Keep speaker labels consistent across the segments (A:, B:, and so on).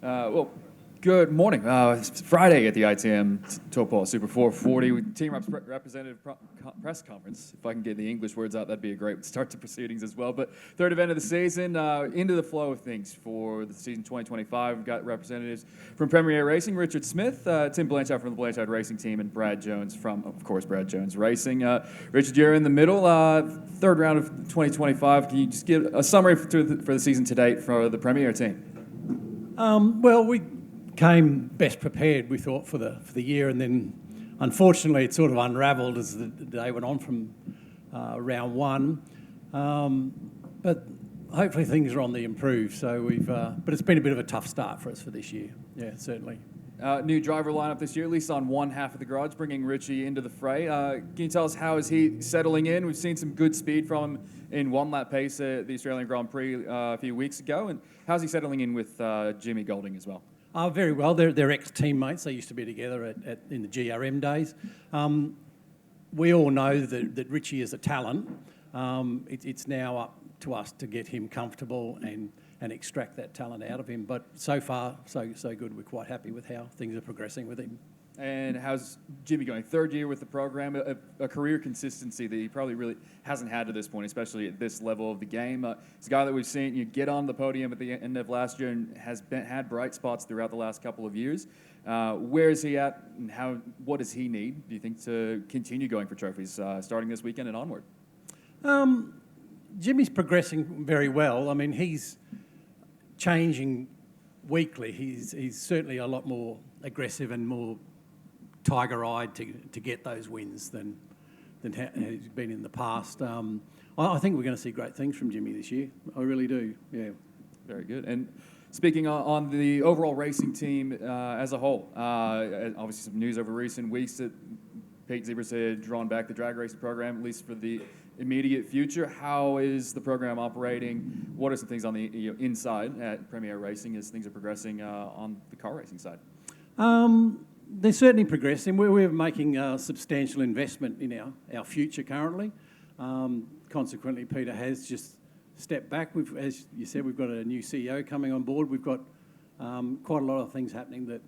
A: Well, good morning. It's Friday at the ITM Taupō Super 440 with Team Reps Representative Press Conference. If I can get the English words out, that'd be a great start to proceedings as well. But third event of the season, into the flow of things for the season 2025. We've got representatives from Premier Racing, Richard Smith, Tim Blanchard from the Blanchard Racing Team, and Brad Jones from, of course, Brad Jones Racing. Richard, you're in the middle, third round of 2025. Can you just give a summary for the season to date for the Premier team?
B: Well, we came best prepared, we thought, for the year, and then unfortunately it sort of unravelled as the day went on from round one. But hopefully things are on the improve. So but it's been a bit of a tough start for us for this year. Yeah, certainly.
A: New driver lineup this year, at least on one half of the garage, bringing Richie into the fray. Can you tell us how is he settling in? We've seen some good speed from him in one-lap pace at the Australian Grand Prix a few weeks ago. And how's he settling in with Jimmy Golding as well?
B: Very well. They're ex-teammates. They used to be together in the GRM days. We all know that Richie is a talent. It's now up to us to get him comfortable and extract that talent out of him. But so far, so good. We're quite happy with how things are progressing with him.
A: And how's Jimmy going? Third year with the program, a career consistency that he probably really hasn't had to this point, especially at this level of the game. He's a guy that we've seen get on the podium at the end of last year and has had bright spots throughout the last couple of years. Where is he at, and what does he need, do you think, to continue going for trophies starting this weekend and onward?
B: Jimmy's progressing very well. I mean, he's changing weekly. He's certainly a lot more aggressive and more tiger-eyed to get those wins than he's been in the past. I think we're going to see great things from Jimmy this year. I really do, yeah.
A: Very good. And speaking on the overall racing team as a whole, obviously some news over recent weeks that Pete Zebras had drawn back the drag racing program, at least for the immediate future. How is the program operating? What are some things on the inside at Premier Racing as things are progressing on the car racing side?
B: They're certainly progressing. We're making a substantial investment in our future currently. Consequently, Peter has just stepped back. As you said, we've got a new CEO coming on board. We've got quite a lot of things happening that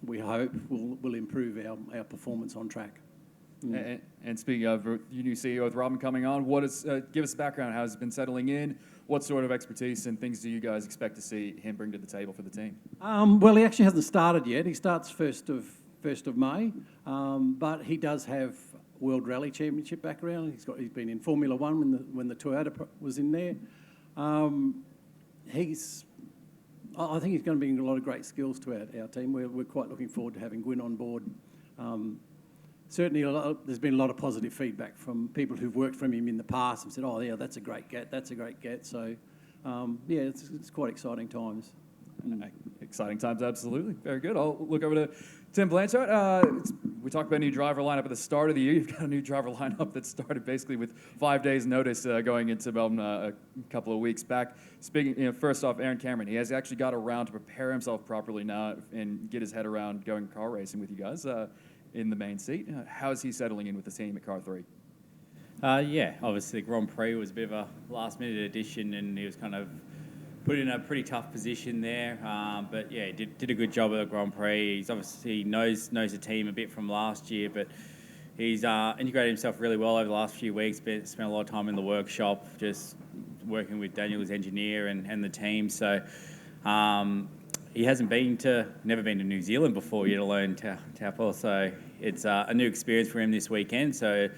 B: we hope will improve our performance on track.
A: And speaking of your new CEO with Robin coming on, give us a background. How has he been settling in? What sort of expertise and things do you guys expect to see him bring to the table for the team?
B: Well, he actually hasn't started yet. He starts 1st of May, but he does have World Rally Championship background. He's been in Formula One when the Toyota was in there. I think he's going to bring a lot of great skills to our team. We're quite looking forward to having Gwyn on board. Certainly, there's been a lot of positive feedback from people who've worked for him in the past and said, "Oh, yeah, that's a great get. That's a great get." So, yeah, it's quite exciting times.
A: Exciting times, absolutely. Very good. I'll look over to Tim Blanchard. We talked about a new driver lineup at the start of the year. You've got a new driver lineup that started basically with 5 days' notice going into Melbourne a couple of weeks back. Speaking, first off, Aaron Cameron, he has actually got around to prepare himself properly now and get his head around going car racing with you guys in the main seat. How is he settling in with the team at Car 3?
C: Yeah, obviously Grand Prix was a bit of a last-minute addition, and he was kind of put in a pretty tough position there. But yeah, he did a good job at the Grand Prix. He's obviously knows the team a bit from last year, but he's integrated himself really well over the last few weeks. Spent a lot of time in the workshop, just working with Daniel, his engineer, and the team. So he hasn't never been to New Zealand before, yet alone Taupō. So it's a new experience for him this weekend. So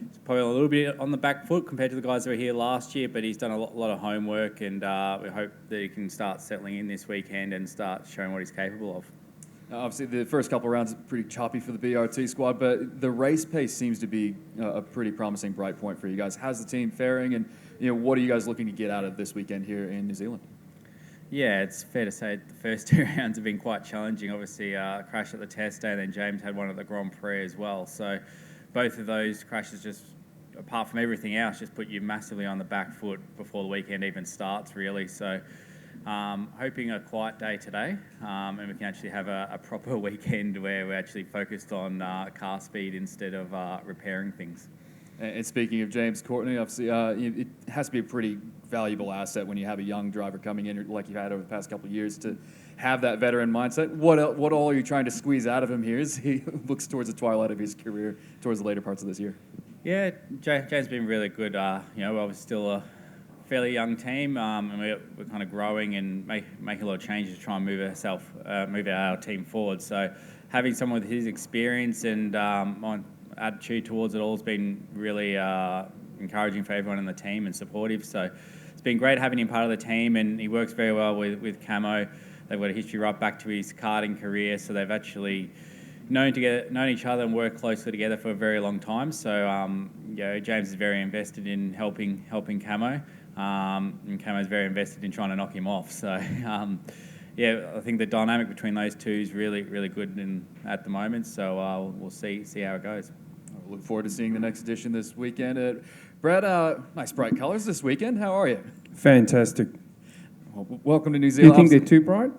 C: it's probably a little bit on the back foot compared to the guys that were here last year, but he's done a lot of homework, and we hope that he can start settling in this weekend and start showing what he's capable of.
A: Obviously, the first couple of rounds are pretty choppy for the BRT squad, but the race pace seems to be a pretty promising bright point for you guys. How's the team faring, and what are you guys looking to get out of this weekend here in New Zealand?
C: Yeah, it's fair to say the first 2 rounds have been quite challenging. Obviously, crash at the test day, and then James had one at the Grand Prix as well. So both of those crashes, just apart from everything else, just put you massively on the back foot before the weekend even starts, really. So hoping a quiet day today, and we can actually have a proper weekend where we're actually focused on car speed instead of repairing things.
A: And speaking of James Courtney, obviously it has to be a pretty valuable asset when you have a young driver coming in like you've had over the past couple of years to have that veteran mindset. What all are you trying to squeeze out of him here as he looks towards the twilight of his career, towards the later parts of this year?
C: Yeah, James been really good. We're still a fairly young team, and we're kind of growing and making a lot of changes to try and move our team forward. So having someone with his experience and my attitude towards it all has been really encouraging for everyone in the team and supportive. So it's been great having him part of the team, and he works very well with Camo. They've got a history right back to his karting career, so they've actually known each other and worked closely together for a very long time. So James is very invested in helping Camo, and Camo's very invested in trying to knock him off. So I think the dynamic between those two is really, really good at the moment. So we'll see how it goes.
A: I look forward to seeing the next edition this weekend. Brad, nice bright colors this weekend. How are you?
D: Fantastic.
A: Well, welcome to New
D: Do
A: Zealand.
D: you think they're too bright?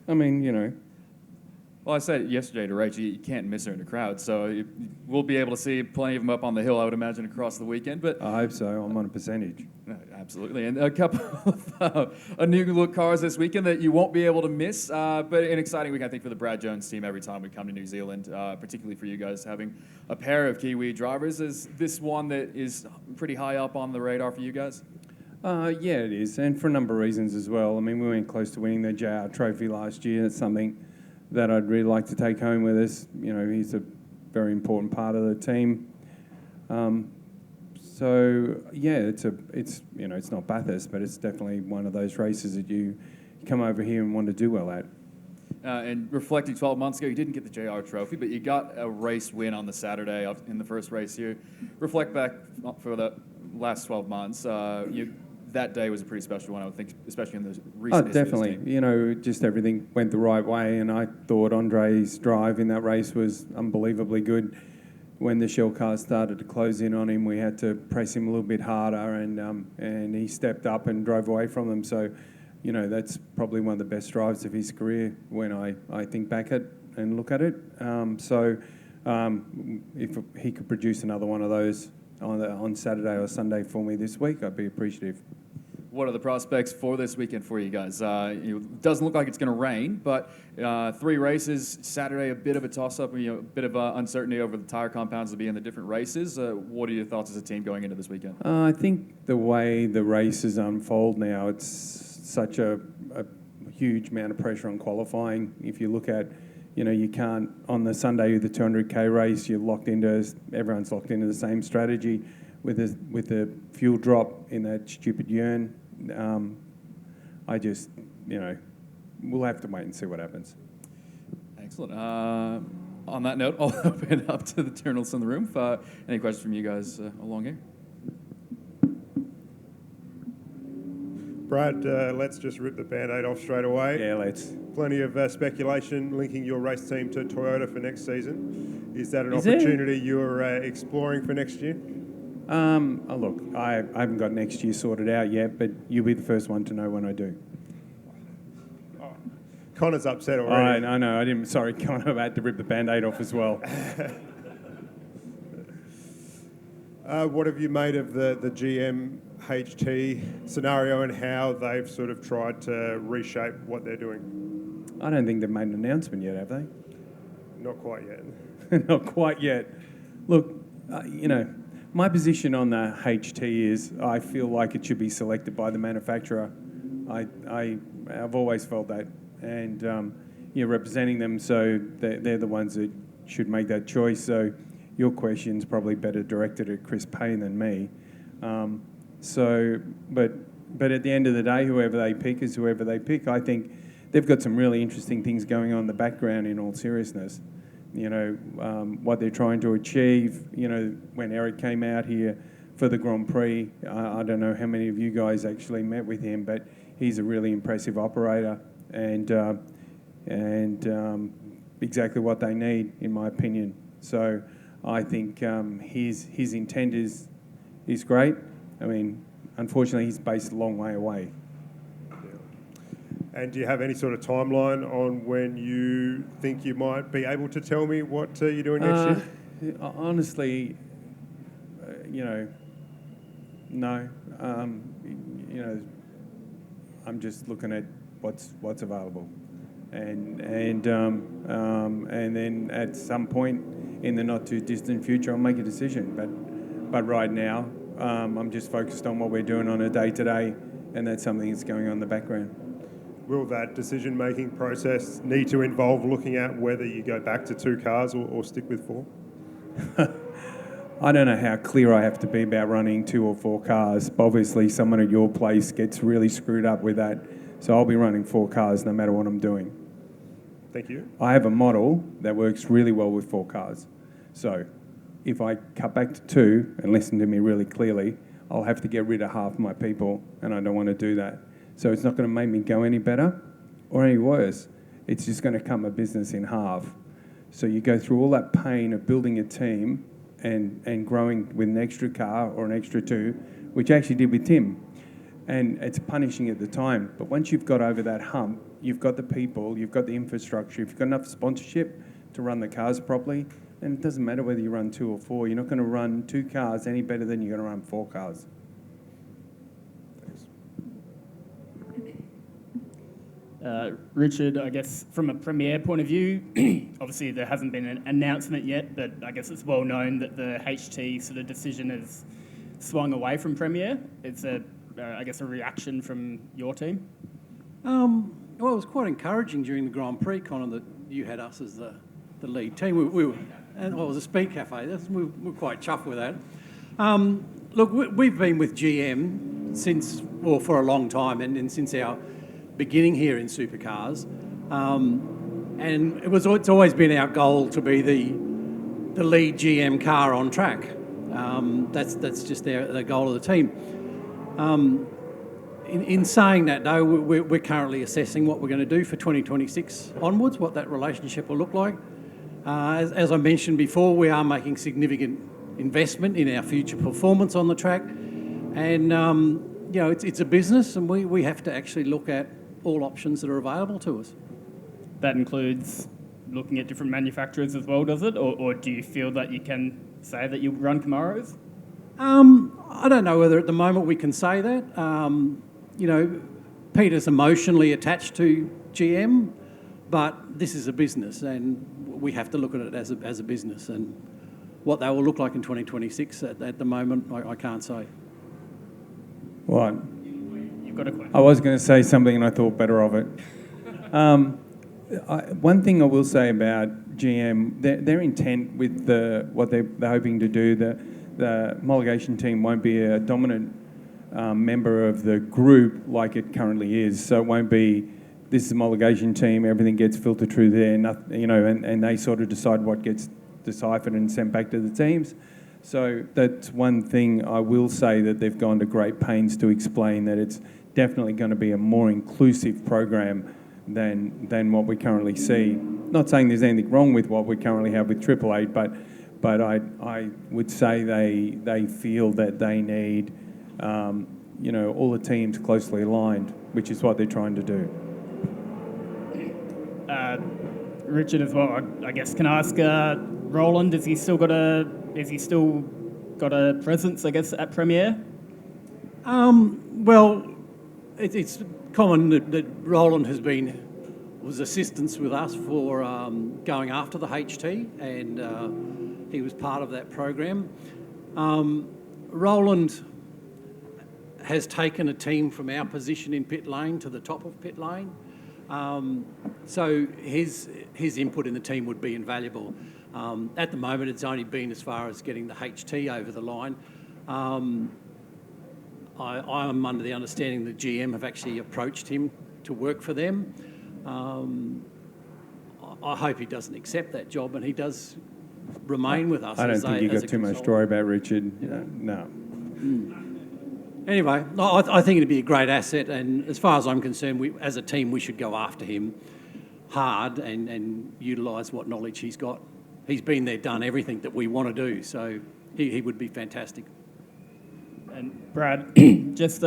D: I mean,
A: Well, I said yesterday to Rachel, you can't miss her in the crowd, so we'll be able to see plenty of them up on the hill, I would imagine, across the weekend. But
D: I hope so. I'm on a percentage.
A: Absolutely, and a couple of new look cars this weekend that you won't be able to miss. But an exciting week, I think, for the Brad Jones team every time we come to New Zealand, particularly for you guys having a pair of Kiwi drivers. Is this one that is pretty high up on the radar for you guys?
D: Yeah, it is, and for a number of reasons as well. I mean, we went close to winning the JR Trophy last year. It's something that I'd really like to take home with us. He's a very important part of the team. It's not Bathurst, but it's definitely one of those races that you come over here and want to do well at.
A: And reflecting 12 months ago, you didn't get the JR Trophy, but you got a race win on the Saturday in the first race here. Reflect back for the last 12 months. That day was a pretty special one, I would think, especially in the recent history of this
D: definitely.
A: team.
D: Just everything went the right way, and I thought Andre's drive in that race was unbelievably good. When the shell cars started to close in on him, we had to press him a little bit harder, and he stepped up and drove away from them. So, that's probably one of the best drives of his career when I think back and look at it. If he could produce another one of those on Saturday or Sunday for me this week, I'd be appreciative.
A: What are the prospects for this weekend for you guys? It doesn't look like it's going to rain, but 3 races. Saturday, a bit of a toss-up, a bit of uncertainty over the tire compounds to be in the different races. What are your thoughts as a team going into this weekend?
D: I think the way the races unfold now, it's such a huge amount of pressure on qualifying. If you look at, you can't, on the Sunday, the 200K race, everyone's locked into the same strategy with the fuel drop in that stupid urn. We'll have to wait and see what happens.
A: Excellent. On that note, I'll open it up to the journalists in the room. Any questions from you guys along here?
E: Brad, let's just rip the Band-Aid off straight away.
D: Yeah, let's.
E: Plenty of speculation linking your race team to Toyota for next season. Is that an opportunity you're exploring for next year?
D: Look, I haven't got next year sorted out yet, but you'll be the first one to know when I do.
E: Oh, Connor's upset already.
D: I know. Sorry, Connor, I had to rip the Band-Aid off as well.
E: What have you made of the GM HT scenario and how they've sort of tried to reshape what they're doing?
D: I don't think they've made an announcement yet, have they?
E: Not quite yet.
D: Not quite yet. Look, my position on the HT is I feel like it should be selected by the manufacturer. I've always felt that. And you're representing them, so they're the ones that should make that choice. So your question's probably better directed at Chris Payne than me. But at the end of the day, whoever they pick is whoever they pick. I think they've got some really interesting things going on in the background, in all seriousness. What they're trying to achieve. When Eric came out here for the Grand Prix, I don't know how many of you guys actually met with him, but he's a really impressive operator and exactly what they need, in my opinion. So I think his intent is great. I mean, unfortunately, he's based a long way away.
E: And do you have any sort of timeline on when you think you might be able to tell me what you're doing next year?
D: Honestly, no. I'm just looking at what's available, and then at some point in the not too distant future, I'll make a decision. But right now, I'm just focused on what we're doing on a day-to-day, and that's something that's going on in the background.
E: Will that decision-making process need to involve looking at whether you go back to 2 cars or stick with 4?
D: I don't know how clear I have to be about running 2 or 4 cars. But obviously, someone at your place gets really screwed up with that. So I'll be running 4 cars no matter what I'm doing.
E: Thank you.
D: I have a model that works really well with 4 cars. So if I cut back to 2 and listen to me really clearly, I'll have to get rid of half my people, and I don't want to do that. So it's not going to make me go any better or any worse. It's just going to cut my business in half. So you go through all that pain of building a team and growing with an extra car or an extra 2, which I actually did with Tim. And it's punishing at the time. But once you've got over that hump, you've got the people, you've got the infrastructure, if you've got enough sponsorship to run the cars properly, then it doesn't matter whether you run 2 or 4. You're not going to run 2 cars any better than you're going to run 4 cars.
F: Richard, I guess from a Premier point of view, obviously there hasn't been an announcement yet, but I guess it's well known that the HT sort of decision has swung away from Premier. It's a reaction from your team?
B: Well, it was quite encouraging during the Grand Prix, Connor, that you had us as the lead team. We were, and it was a speed cafe. We were quite chuffed with that. Look, we've been with GM for a long time, and since our beginning here in supercars, and it's always been our goal to be the lead GM car on track. That's just the goal of the team. In saying that, though, we're currently assessing what we're going to do for 2026 onwards, what that relationship will look like. As I mentioned before, we are making significant investment in our future performance on the track, and it's a business, and we have to actually look at all options that are available to us.
F: That includes looking at different manufacturers as well, does it? Or do you feel that you can say that you run Camaros?
B: I don't know whether at the moment we can say that. Peter's emotionally attached to GM, but this is a business, and we have to look at it as a business. And what they will look like in 2026, at the moment, I can't say.
D: Well,
F: You've got a question.
D: I was going to say something and I thought better of it. One thing I will say about GM, their intent with what they're hoping to do, the homologation team won't be a dominant member of the group like it currently is. So it won't be, this is the homologation team, everything gets filtered through there, and they sort of decide what gets deciphered and sent back to the teams. So that's one thing I will say, that they've gone to great pains to explain, that it's definitely going to be a more inclusive program than what we currently see. Not saying there's anything wrong with what we currently have with Triple Eight, but I would say they feel that they need all the teams closely aligned, which is what they're trying to do.
F: Richard as well, I guess, can I ask Roland, has he still got a presence, I guess, at Premier?
B: Well, it's common that Roland was assistance with us for going after the HT, and he was part of that program. Roland has taken a team from our position in pit lane to the top of pit lane, so his input in the team would be invaluable. At the moment, it's only been as far as getting the HT over the line. I'm under the understanding that GM have actually approached him to work for them. I hope he doesn't accept that job and he does remain with us.
D: I don't think you got too much story about Richard. No.
B: Anyway, I think it'd be a great asset, and as far as I'm concerned, as a team, we should go after him hard and utilise what knowledge he's got. He's been there, done everything that we want to do, so he would be fantastic.
F: And Brad, just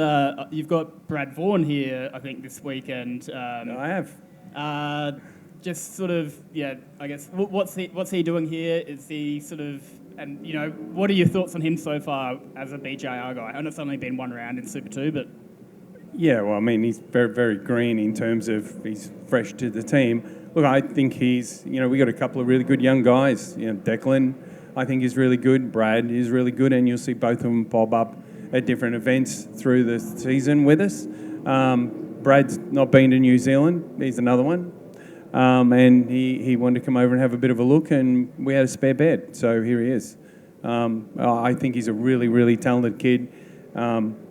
F: you've got Brad Vaughan here, I think, this weekend.
D: I have.
F: Just sort of, I guess, what's he doing here? Is he sort of, and what are your thoughts on him so far as a BJR guy? I know it's only been one round in Super 2, but
D: Yeah, well, I mean, he's very, very green in terms of he's fresh to the team. Look, I think he's, we got a couple of really good young guys. Declan, I think, is really good. Brad is really good, and you'll see both of them bob up at different events through the season with us. Brad's not been to New Zealand. He's another one. And he wanted to come over and have a bit of a look, and we had a spare bed, so here he is. I think he's a really, really talented kid.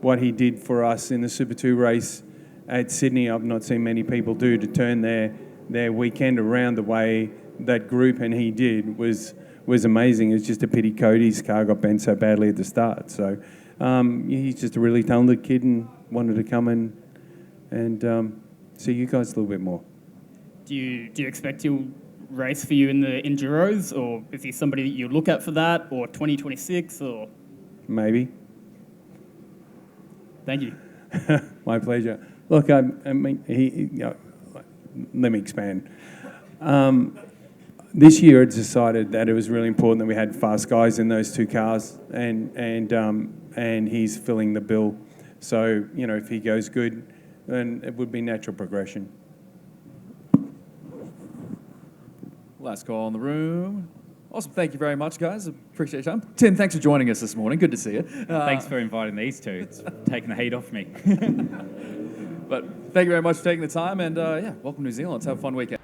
D: What he did for us in the Super 2 race at Sydney, I've not seen many people do, to turn their weekend around the way that group and he did was amazing. It's just a pity Cody's car got bent so badly at the start. So he's just a really talented kid and wanted to come and see you guys a little bit more.
F: Do you expect he'll race for you in the Enduros, or is he somebody that you look at for that, or 2026, or?
D: Maybe.
F: Thank you.
D: My pleasure. Look, I mean, let me expand. This year, it's decided that it was really important that we had fast guys in those two cars, and he's filling the bill. So, if he goes good, then it would be natural progression.
A: Last call in the room. Awesome. Thank you very much, guys. Appreciate your time. Tim, thanks for joining us this morning. Good to see you.
C: Thanks for inviting these two. It's taking the heat off me.
A: But thank you very much for taking the time, and welcome to New Zealand. Let's have a fun weekend.